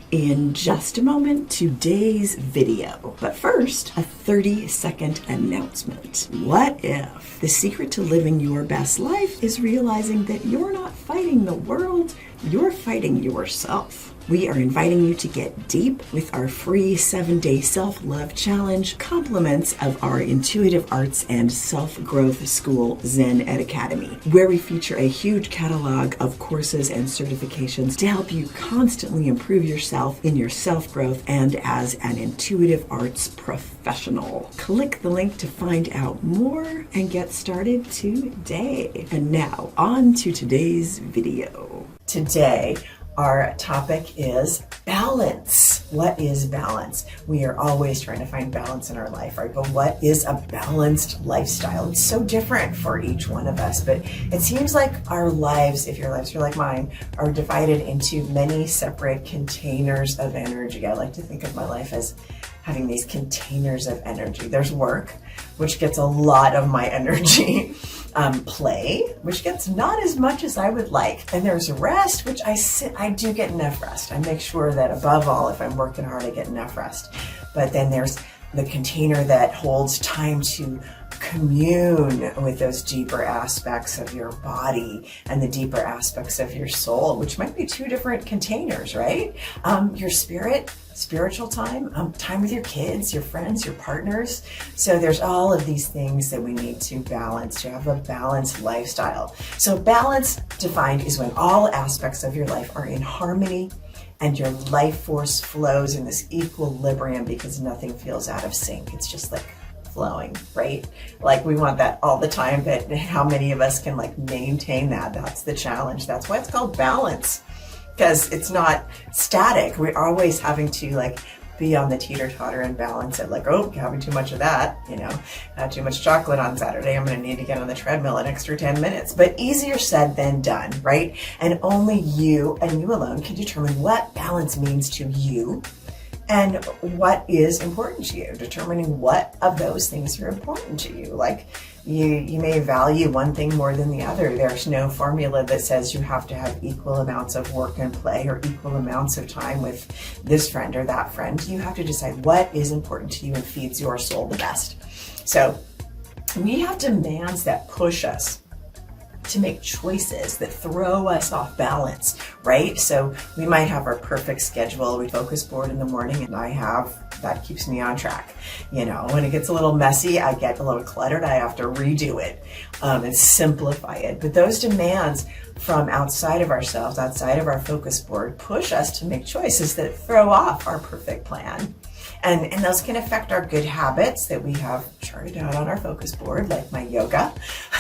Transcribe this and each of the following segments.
In just a moment, today's video. But first, a 30-second announcement. What if the secret to living your best life is realizing that you're not fighting the world, you're fighting yourself? We are inviting you to get deep with our free 7-day self-love challenge, compliments of our intuitive arts and self-growth school, Zen Academy, where we feature a huge catalog of courses and certifications to help you constantly improve yourself in your self-growth and as an intuitive arts professional. Click the link to find out more and get started today. And now, on to today's video. Today, our topic is balance. What is balance? We are always trying to find balance in our life, right? But what is a balanced lifestyle? It's so different for each one of us, but it seems like our lives, if your lives are like mine, are divided into many separate containers of energy. I like to think of my life as having these containers of energy. There's work, which gets a lot of my energy. Play, which gets not as much as I would like. And there's rest, which I do get enough rest. I make sure that above all, if I'm working hard, I get enough rest. But then there's the container that holds time to commune with those deeper aspects of your body and the deeper aspects of your soul, which might be two different containers, right? Your spiritual time, time with your kids, your friends, your partners. So there's all of these things that we need to balance to have a balanced lifestyle. So balance defined is when all aspects of your life are in harmony and your life force flows in this equilibrium because nothing feels out of sync. It's just like flowing, right? Like we want that all the time, but how many of us can like maintain that? That's the challenge. That's why it's called balance, because it's not static. We're always having to like be on the teeter-totter and balance it. Like, oh, having too much of that, had too much chocolate on Saturday. I'm going to need to get on the treadmill an extra 10 minutes. But easier said than done, right? And only you and you alone can determine what balance means to you and what is important to you, determining what of those things are important to you. Like you may value one thing more than the other. There's no formula that says you have to have equal amounts of work and play or equal amounts of time with this friend or that friend. You have to decide what is important to you and feeds your soul the best. So we have demands that push us to make choices that throw us off balance, right? So we might have our perfect schedule. We focus board in the morning and that keeps me on track. When it gets a little messy, I get a little cluttered. I have to redo it and simplify it. But those demands from outside of ourselves, outside of our focus board, push us to make choices that throw off our perfect plan. And those can affect our good habits that we have charted out on our focus board, like my yoga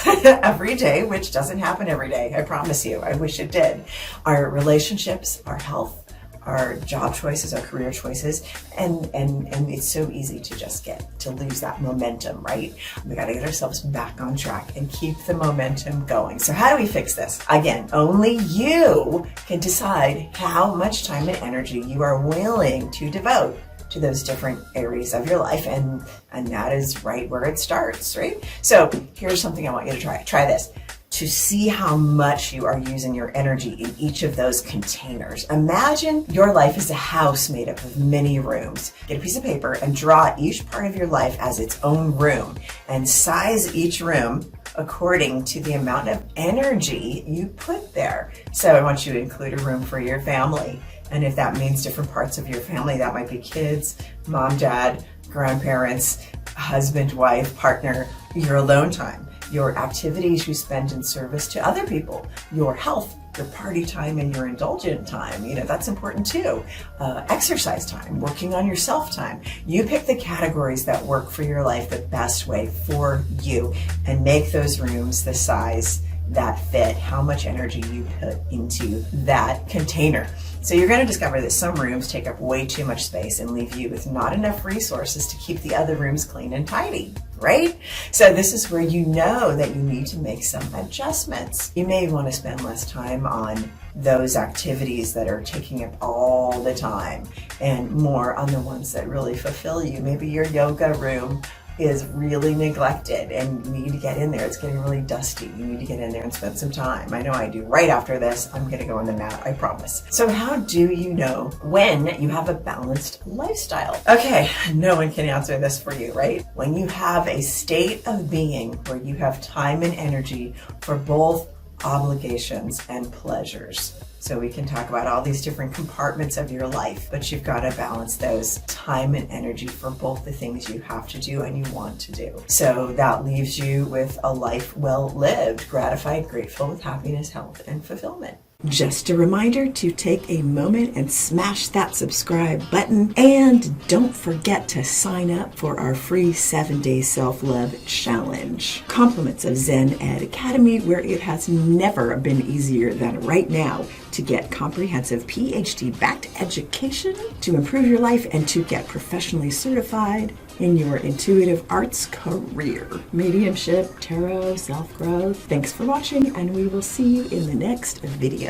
every day, which doesn't happen every day. I promise you. I wish it did. Our relationships, our health, our job choices, our career choices, and it's so easy to just to lose that momentum, right? We got to get ourselves back on track and keep the momentum going. So how do we fix this? Again, only you can decide how much time and energy you are willing to devote to those different areas of your life, and that is right where it starts, right? So here's something I want you to try. Try this. To see how much you are using your energy in each of those containers. Imagine your life is a house made up of many rooms. Get a piece of paper and draw each part of your life as its own room and size each room according to the amount of energy you put there. So I want you to include a room for your family. And if that means different parts of your family, that might be kids, mom, dad, grandparents, husband, wife, partner, your alone time, your activities you spend in service to other people, your health, your party time, and your indulgent time. That's important too. Exercise time, working on yourself time. You pick the categories that work for your life the best way for you and make those rooms the size that fit how much energy you put into that container. So you're going to discover that some rooms take up way too much space and leave you with not enough resources to keep the other rooms clean and tidy, right? So this is where you know that you need to make some adjustments. You may want to spend less time on those activities that are taking up all the time and more on the ones that really fulfill you. Maybe your yoga room is really neglected and you need to get in there. It's getting really dusty. You need to get in there and spend some time. I know I do. Right after this, I'm going to go on the mat, I promise. So how do you know when you have a balanced lifestyle? Okay, no one can answer this for you, right? When you have a state of being where you have time and energy for both obligations and pleasures. So we can talk about all these different compartments of your life, but you've got to balance those time and energy for both the things you have to do and you want to do. So that leaves you with a life well lived, gratified, grateful, with happiness, health, and fulfillment. Just a reminder to take a moment and smash that subscribe button. And don't forget to sign up for our free 7-day self-love challenge. Compliments of Zen Ed Academy, where it has never been easier than right now to get comprehensive PhD-backed education to improve your life and to get professionally certified in your intuitive arts career. Mediumship, tarot, self-growth. Thanks for watching, and we will see you in the next video.